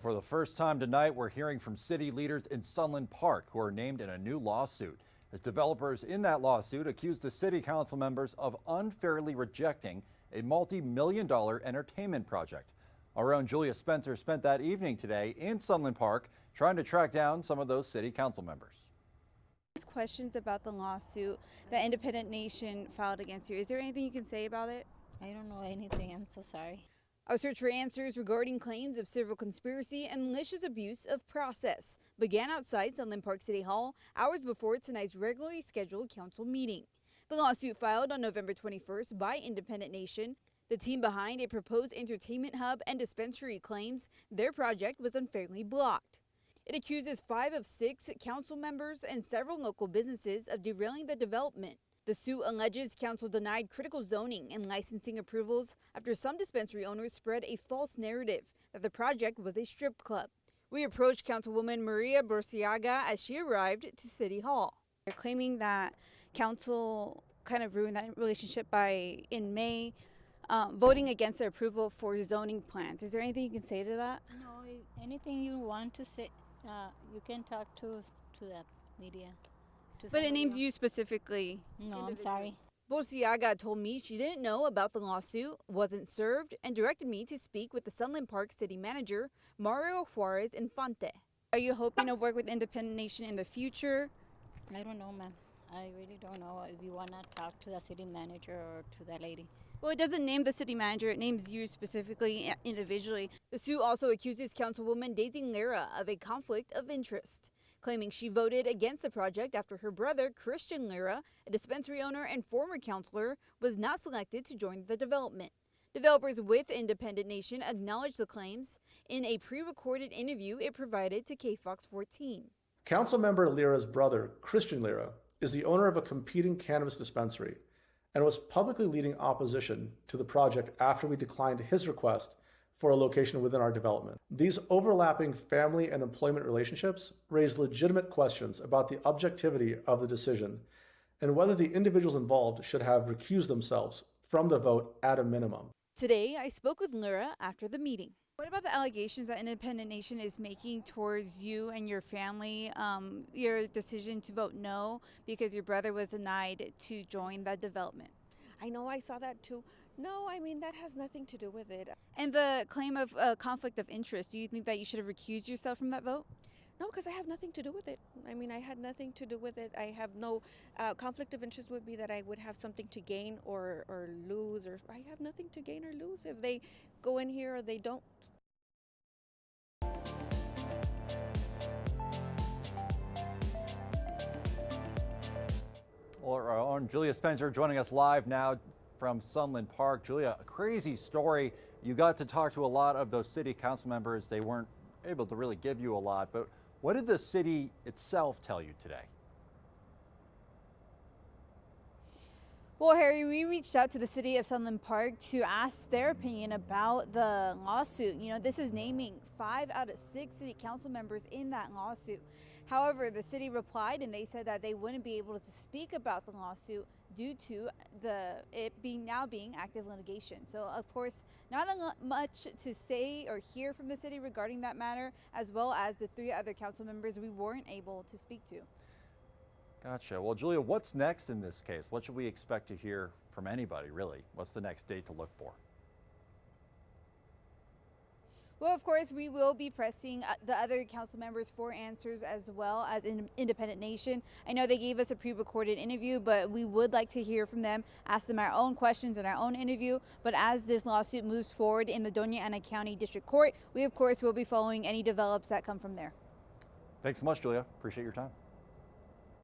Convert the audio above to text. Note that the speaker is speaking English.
For the first time tonight, we're hearing from city leaders in Sunland Park who are named in a new lawsuit, as developers in that lawsuit accuse the city council members of unfairly rejecting a multi-million-dollar entertainment project. Our own Julia Spencer spent that evening today in Sunland Park trying to track down some of those city council members. Questions about the lawsuit that Independent Nation filed against you. Is there anything you can say about it? I don't know anything. I'm so sorry. Our search for answers regarding claims of civil conspiracy and malicious abuse of process began outside Sunland Park City Hall hours before tonight's regularly scheduled council meeting. The lawsuit filed on November 21st by Independent Nation, the team behind a proposed entertainment hub and dispensary, claims their project was unfairly blocked. It accuses 5 of 6 council members and several local businesses of derailing the development. The suit alleges council denied critical zoning and licensing approvals after some dispensary owners spread a false narrative that the project was a strip club. We approached Councilwoman Maria Burciaga as she arrived to City Hall. They're claiming that council kind of ruined that relationship by, in May, voting against their approval for zoning plans. Is there anything you can say to that? No, anything you want to say, you can talk to that media. But it names you specifically. No, I'm sorry. Burciaga told me she didn't know about the lawsuit, wasn't served, and directed me to speak with the Sunland Park City Manager, Mario Juarez Infante. Are you hoping to work with Independent Nation in the future? I don't know, ma'am. I really don't know if you want to talk to the city manager or to that lady. Well, it doesn't name the city manager, it names you specifically, individually. The suit also accuses Councilwoman Daisy Lira of a conflict of interest, claiming she voted against the project after her brother, Christian Lira, a dispensary owner and former councilor, was not selected to join the development. Developers with Independent Nation acknowledged the claims in a pre-recorded interview it provided to KFOX 14. Councilmember Lira's brother, Christian Lira, is the owner of a competing cannabis dispensary and was publicly leading opposition to the project after we declined his request for a location within our development. These overlapping family and employment relationships raise legitimate questions about the objectivity of the decision and whether the individuals involved should have recused themselves from the vote at a minimum. Today, I spoke with Lira after the meeting. What about the allegations that Independent Nation is making towards you and your family, your decision to vote no because your brother was denied to join that development? I know, I saw that too. No, I mean, that has nothing to do with it. And the claim of conflict of interest, do you think that you should have recused yourself from that vote? No, because I have nothing to do with it. I mean, I had nothing to do with it. I have no conflict of interest would be that I would have something to gain or lose, or I have nothing to gain or lose if they go in here or they don't. Well, our own Julia Spencer joining us live now from Sunland Park. Julia, a crazy story. You got to talk to a lot of those city council members. They weren't able to really give you a lot, but what did the city itself tell you today? Well, Harry, we reached out to the city of Sunland Park to ask their opinion about the lawsuit. You know, this is naming 5 out of 6 city council members in that lawsuit. However, the city replied and they said that they wouldn't be able to speak about the lawsuit due to it being active litigation. So, of course, not much to say or hear from the city regarding that matter, as well as the 3 other council members we weren't able to speak to. Gotcha. Well, Julia, what's next in this case? What should we expect to hear from anybody, really? What's the next date to look for? Well, of course, we will be pressing the other council members for answers, as well as Independent Nation. I know they gave us a pre-recorded interview, but we would like to hear from them, ask them our own questions in our own interview. But as this lawsuit moves forward in the Doña Ana County District Court, we, of course, will be following any develops that come from there. Thanks so much, Julia. Appreciate your time.